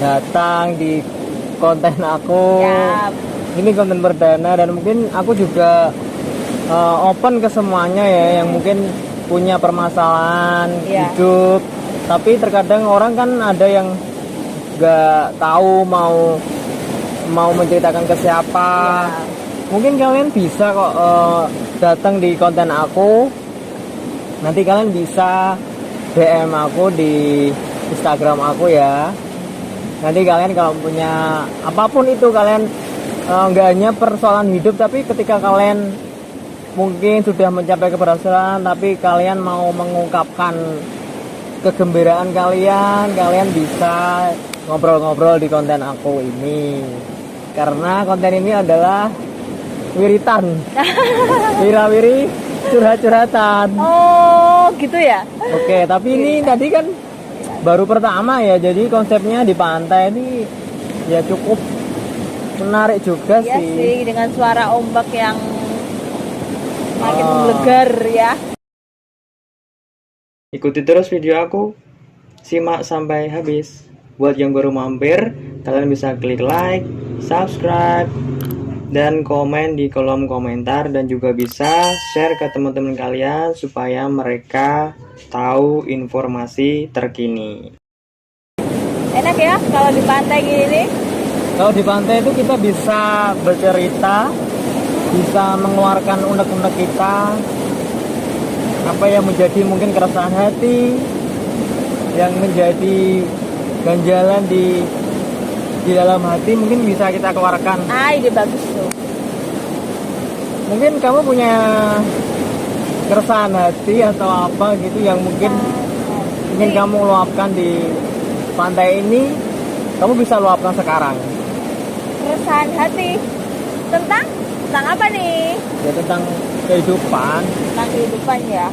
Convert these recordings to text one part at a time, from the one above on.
datang di konten aku. Siap. Ini konten perdana dan mungkin aku juga open ke semuanya ya, yang mungkin punya permasalahan hidup. Tapi terkadang orang kan ada yang nggak tahu mau menceritakan ke siapa. Mungkin kalian bisa kok datang di konten aku. Nanti kalian bisa DM aku di Instagram aku ya. Nanti kalian kalau punya apapun itu, kalian nggak hanya persoalan hidup, tapi ketika kalian mungkin sudah mencapai keberhasilan tapi kalian mau mengungkapkan kegembiraan kalian bisa ngobrol-ngobrol di konten aku ini. Karena konten ini adalah wiritan, wirawiri curhat-curhatan. Oh gitu ya. Oke, tapi ini tadi kan baru pertama ya, jadi konsepnya di pantai ini ya cukup menarik juga Iya sih. sih, dengan suara ombak yang makin menggelegar ya. Ikuti terus video aku, simak sampai habis. Buat yang baru mampir, kalian bisa klik like, subscribe, dan komen di kolom komentar, dan juga bisa share ke teman-teman kalian supaya mereka tahu informasi terkini. Enak ya kalau di pantai gini nih. Kalau di pantai itu kita bisa bercerita, bisa mengeluarkan unek-unek kita, apa yang menjadi mungkin keresahan hati, yang menjadi ganjalan di dalam hati, mungkin bisa kita keluarkan. Ide bagus tuh. Mungkin kamu punya keresahan hati atau apa gitu yang mungkin kamu luapkan di pantai ini, kamu bisa luapkan sekarang. Keresahan hati tentang apa nih? Ya tentang kehidupan. Tentang kehidupan ya.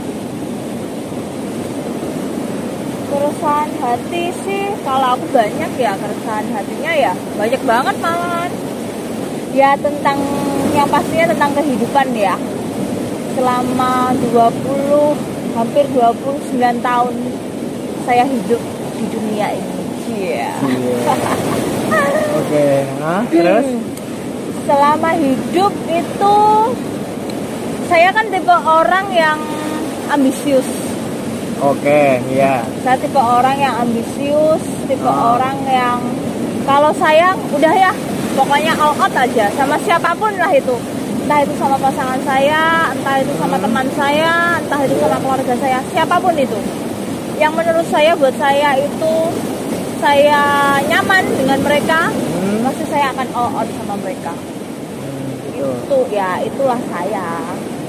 Keresahan hati sih, kalau aku banyak ya keresahan hatinya ya, banyak banget malahan. Ya tentang, yang pastinya tentang kehidupan ya. Selama hampir 29 tahun saya hidup di dunia ini. Iya. Oke, nah terus? Selama hidup itu saya kan tipe orang yang ambisius. Oke, iya. Saya tipe orang yang ambisius, tipe orang yang kalau sayang udah ya, pokoknya all out aja sama siapapun lah itu. Entah itu sama pasangan saya, entah itu sama teman saya, entah itu sama keluarga saya, siapapun itu. Yang menurut saya, buat saya itu saya nyaman dengan mereka, pasti saya akan all out sama mereka. Itu ya, itulah saya.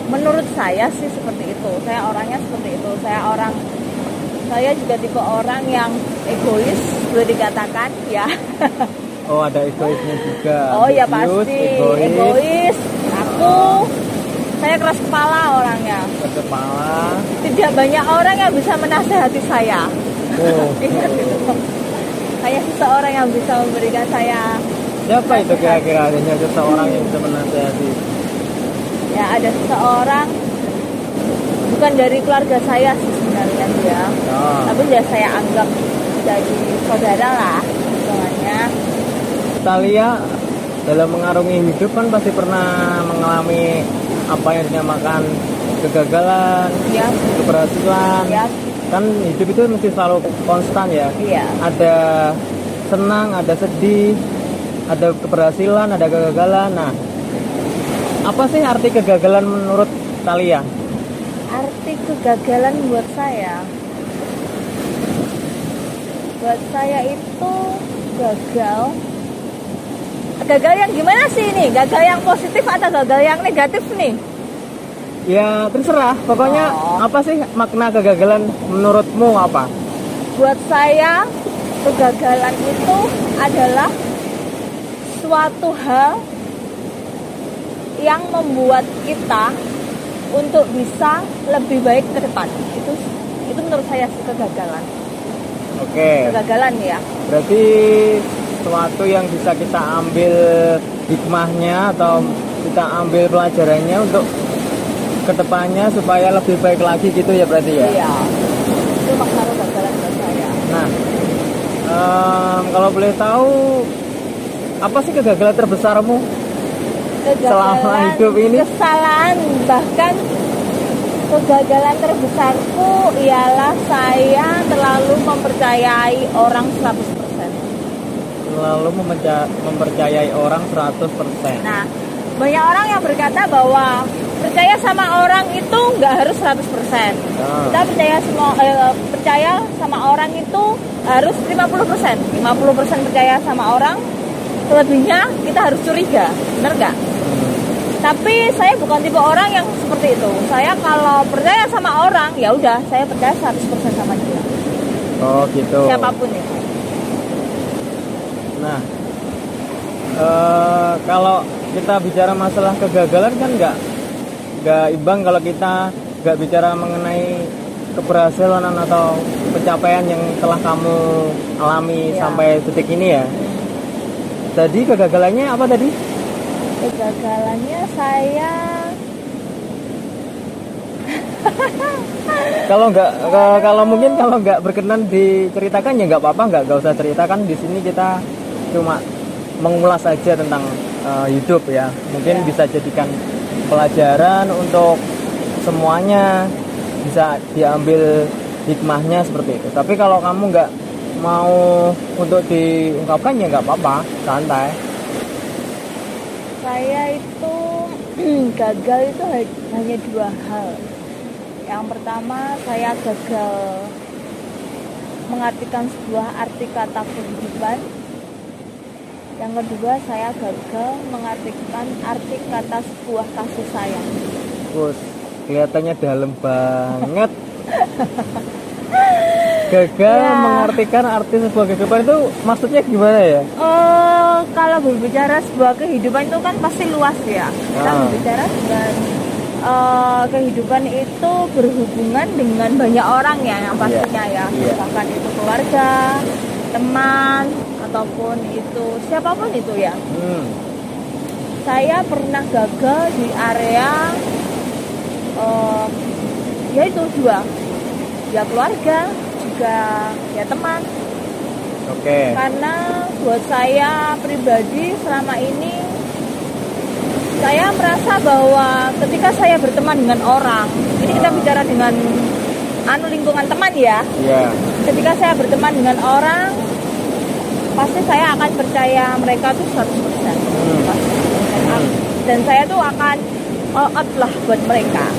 Menurut saya sih seperti itu. Saya orangnya seperti itu. Saya juga tipe orang yang egois, boleh dikatakan ya. Oh, ada egoisnya juga. Oh ya pasti, egois. Saya keras kepala orangnya. Keras kepala. Tidak banyak orang yang bisa menasehati saya. Ingat itu. Saya seseorang yang bisa memberikan saya. Siapa itu kira-kira adanya seseorang yang bisa menasehati? Ya ada seseorang, bukan dari keluarga saya sih sebenarnya dia, tapi ya saya anggap jadi saudara lah hitungannya. Talia dalam mengarungi hidup kan pasti pernah mengalami apa yang dinamakan kegagalan, keberhasilan. Kan hidup itu mesti selalu konstan ya. Ada senang, ada sedih, ada keberhasilan, ada kegagalan. Nah, apa sih arti kegagalan menurut Talia? Arti kegagalan buat saya itu gagal yang gimana sih ini? Gagal yang positif atau gagal yang negatif nih? Ya terserah, pokoknya apa sih makna kegagalan menurutmu apa? Buat saya kegagalan itu adalah suatu hal yang membuat kita untuk bisa lebih baik ke depan. Itu menurut saya sih kegagalan. Oke. Kegagalan ya. Berarti sesuatu yang bisa kita ambil hikmahnya atau kita ambil pelajarannya untuk kedepannya supaya lebih baik lagi gitu ya berarti ya. Iya. Itu makna kegagalan buat saya. Nah, Kalau boleh tahu, apa sih kegagalan terbesarmu selama hidup ini? Kesalahan, bahkan kegagalan terbesarku ialah saya terlalu mempercayai orang 100%. Terlalu mempercayai orang 100%. Nah, banyak orang yang berkata bahwa percaya sama orang itu nggak harus 100%. Kita percaya sama orang itu harus 50%. 50% percaya sama orang, selebihnya kita harus curiga. Benar nggak? Tapi saya bukan tipe orang yang seperti itu. Saya kalau percaya sama orang, ya udah, saya percaya 100% sama dia. Oh gitu. Siapapun itu. Nah, kalau kita bicara masalah kegagalan kan nggak imbang kalau kita nggak bicara mengenai keberhasilan atau pencapaian yang telah kamu alami sampai detik ini ya. Tadi kegagalannya apa tadi? Kegagalannya saya kalau mungkin kalau nggak berkenan diceritakan ya nggak apa-apa, nggak usah ceritakan. Di sini kita cuma mengulas saja tentang hidup ya. Mungkin bisa jadikan pelajaran untuk semuanya, bisa diambil hikmahnya seperti itu. Tapi kalau kamu nggak mau untuk diungkapkan ya nggak apa-apa, santai. Saya itu gagal itu hanya dua hal. Yang pertama, saya gagal mengartikan sebuah arti kata kehidupan. Yang kedua, saya gagal mengartikan arti kata sebuah kasih sayang. Bos, kelihatannya dalam banget. Gagal mengartikan arti sebuah kehidupan itu maksudnya gimana ya? Kalau berbicara sebuah kehidupan itu kan pasti luas ya. Kita berbicara dengan kehidupan itu berhubungan dengan banyak orang ya, yang pastinya ya. Bahkan itu keluarga, teman, ataupun itu siapapun itu ya. Saya pernah gagal di area yaitu dua, ya keluarga juga ya teman. Oke. Karena buat saya pribadi selama ini saya merasa bahwa ketika saya berteman dengan orang, ini kita bicara dengan lingkungan teman ya. Iya. Ketika saya berteman dengan orang, pasti saya akan percaya mereka tuh 100%. Dan saya tuh akan all out lah buat mereka.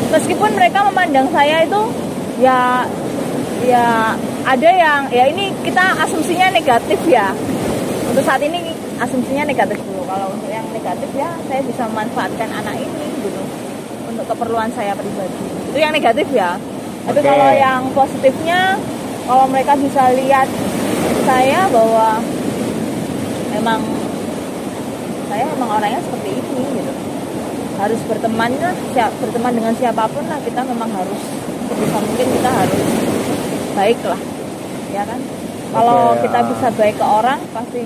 Meskipun mereka memandang saya itu ya ada yang ya ini kita asumsinya negatif ya. Untuk saat ini asumsinya negatif dulu. Kalau untuk yang negatif ya saya bisa memanfaatkan anak ini gitu untuk keperluan saya pribadi. Itu yang negatif ya. Tapi kalau yang positifnya, kalau mereka bisa lihat saya bahwa saya memang orangnya seperti ini gitu. Harus berteman dengan siapapun lah, kita memang harus sebisa mungkin kita harus baik lah, ya kan? Kalau kita bisa baik ke orang, pasti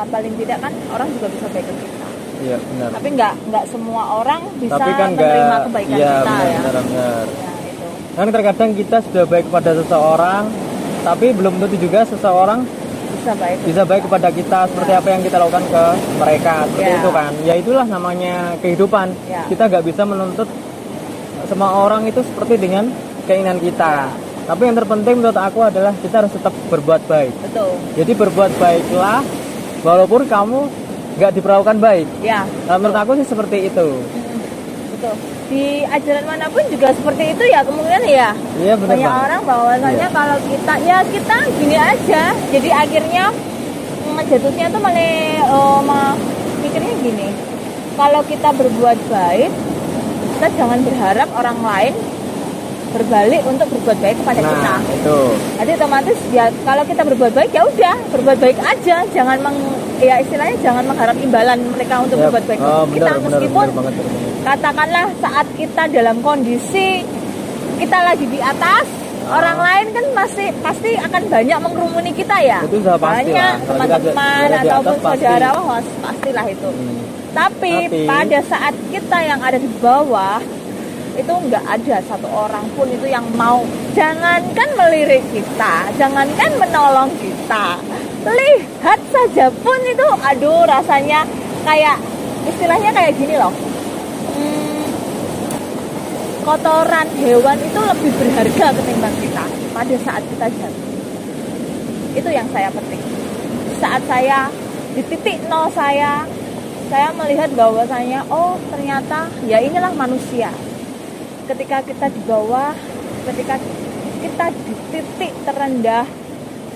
paling tidak kan orang juga bisa baik ke kita. Iya benar. Tapi nggak semua orang bisa kan menerima kebaikan kita ya. Benar. Ya itu. Kan terkadang kita sudah baik kepada seseorang, tapi belum tentu juga seseorang bisa baik kepada kita seperti apa yang kita lakukan ke mereka seperti itu kan. Ya itulah namanya kehidupan. Kita nggak bisa menuntut semua orang itu seperti dengan keinginan kita. Tapi yang terpenting menurut aku adalah kita harus tetap berbuat baik. Betul. Jadi berbuat baiklah walaupun kamu nggak diperlakukan baik. Ya. Nah, menurut aku sih seperti itu. Betul. Di ajaran manapun juga seperti itu ya kemungkinan ya. Iya benar. Banyak orang bahwasanya kalau kita gini aja. Jadi akhirnya jatuhnya tuh malah mikirnya gini. Kalau kita berbuat baik, kita jangan berharap orang lain berbalik untuk berbuat baik kepada kita. Itu. Jadi otomatis ya kalau kita berbuat baik ya udah berbuat baik aja, jangan istilahnya jangan mengharap imbalan mereka untuk berbuat baik kita. Meskipun katakanlah saat kita dalam kondisi kita lagi di atas, orang lain kan pasti akan banyak mengerumuni kita ya. Itu sudah pasti banyak teman-teman ataupun saudara, pastilah itu. Tapi pada saat kita yang ada di bawah itu nggak ada satu orang pun itu yang mau, jangankan melirik kita, jangankan menolong kita, lihat saja pun itu aduh rasanya kayak istilahnya kayak gini loh. Kotoran hewan itu lebih berharga ketimbang kita pada saat kita jatuh. Itu yang saya petik. Saat saya di titik nol saya melihat bahwasanya oh ternyata ya inilah manusia. Ketika kita di bawah, ketika kita di titik terendah,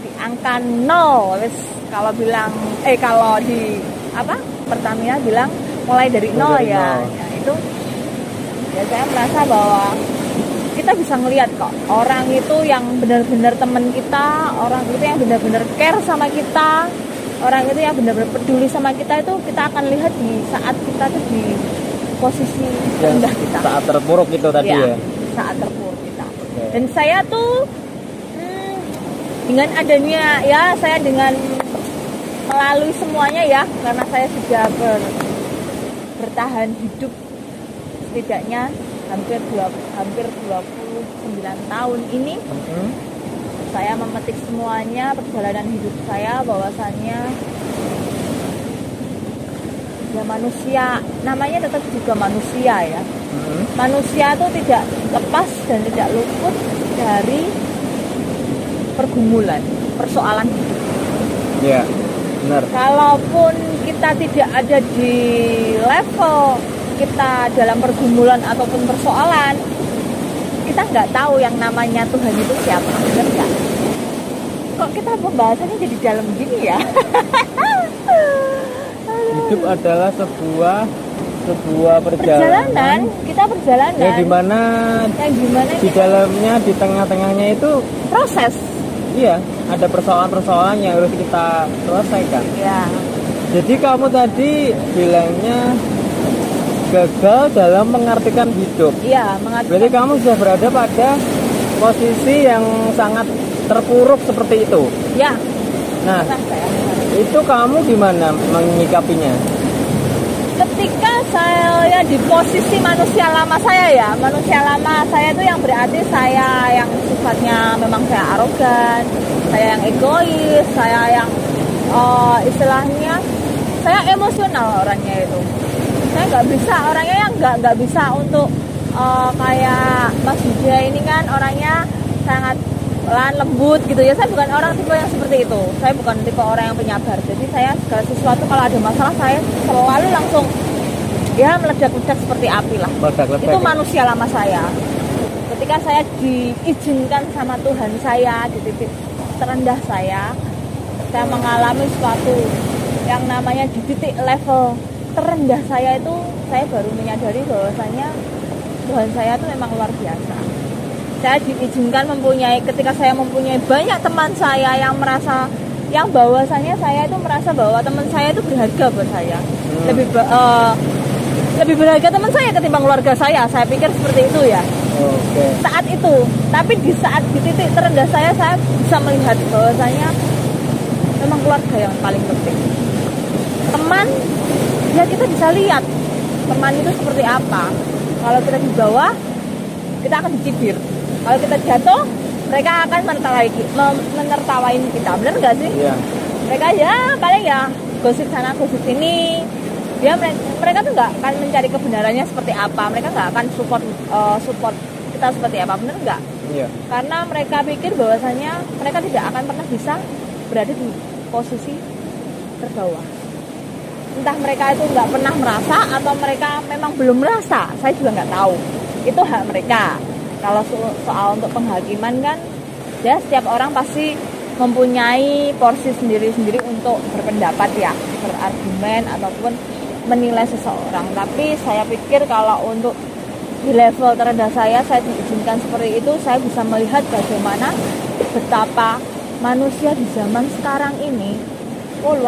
di angka nol, kalau bilang kalau di Pertamina bilang mulai dari nol ya. Ya itu ya saya merasa bahwa kita bisa ngelihat kok orang itu yang benar-benar teman kita, orang itu yang benar-benar care sama kita, orang itu yang benar-benar peduli sama kita, itu kita akan lihat di saat kita tuh di posisi rendah kita, saat terpuruk itu tadi ya. Saat terpuruk kita. Okay. Dan saya tuh dengan adanya ya, saya dengan melalui semuanya ya, karena saya sudah bertahan hidup setidaknya hampir 29 tahun ini. Saya memetik semuanya perjalanan hidup saya bahwasannya ya manusia namanya tetap juga manusia ya. Manusia itu tidak lepas dan tidak luput dari pergumulan, persoalan hidup. Iya, benar. Kalaupun kita tidak ada di level kita dalam pergumulan ataupun persoalan, kita nggak tahu yang namanya Tuhan itu siapa, benar nggak? Kok kita pembahasannya jadi dalam gini ya? Hidup adalah sebuah perjalanan. Kita perjalanan. Yang dimana di dalamnya, di tengah-tengahnya itu proses. Iya, ada persoalan-persoalan yang harus kita selesaikan. Iya. Jadi kamu tadi bilangnya gagal dalam mengartikan hidup. Iya, mengartikan. Berarti kamu sudah berada pada posisi yang sangat terpuruk seperti itu. Ya. Nah, itu kamu gimana menyikapinya? Ketika saya di posisi manusia lama saya ya, manusia lama saya itu yang berarti saya yang sifatnya memang saya arogan, saya yang egois, saya yang istilahnya saya emosional orangnya itu. Saya nggak bisa, orangnya yang nggak bisa untuk kayak Mas Yuda ini kan orangnya sangat pelan, lembut gitu ya. Saya bukan orang tipe yang seperti itu. Saya bukan tipe orang yang penyabar. Jadi saya segala sesuatu kalau ada masalah saya selalu langsung ya meledak-ledak seperti api lah. Itu manusia lama saya. Ketika saya diizinkan sama Tuhan saya di titik terendah saya mengalami sesuatu yang namanya di titik level terendah saya itu, saya baru menyadari bahwasanya Tuhan saya itu memang luar biasa. Saya diizinkan ketika saya mempunyai banyak teman saya yang merasa, yang bahwasanya saya itu merasa bahwa teman saya itu berharga buat saya. Lebih berharga teman saya ketimbang keluarga saya pikir seperti itu ya. Okay. Saat itu, tapi di saat di titik terendah saya bisa melihat bahwasanya memang keluarga yang paling penting. Teman, ya kita bisa lihat teman itu seperti apa. Kalau kita di bawah, kita akan dicibir. Kalau kita jatuh, mereka akan menertawain kita. Benar nggak sih? Iya. Mereka ya paling ya gosip sana gosip sini. Ya mereka tuh nggak akan mencari kebenarannya seperti apa. Mereka nggak akan support kita seperti apa. Benar nggak? Iya. Karena mereka pikir bahwasanya mereka tidak akan pernah bisa berada di posisi terbawah. Entah mereka itu nggak pernah merasa atau mereka memang belum merasa, saya juga nggak tahu. Itu hak mereka. Kalau soal untuk penghakiman kan, ya setiap orang pasti mempunyai porsi sendiri-sendiri untuk berpendapat ya, berargumen ataupun menilai seseorang. Tapi saya pikir kalau untuk di level terendah saya diizinkan seperti itu, saya bisa melihat bagaimana betapa manusia di zaman sekarang ini luar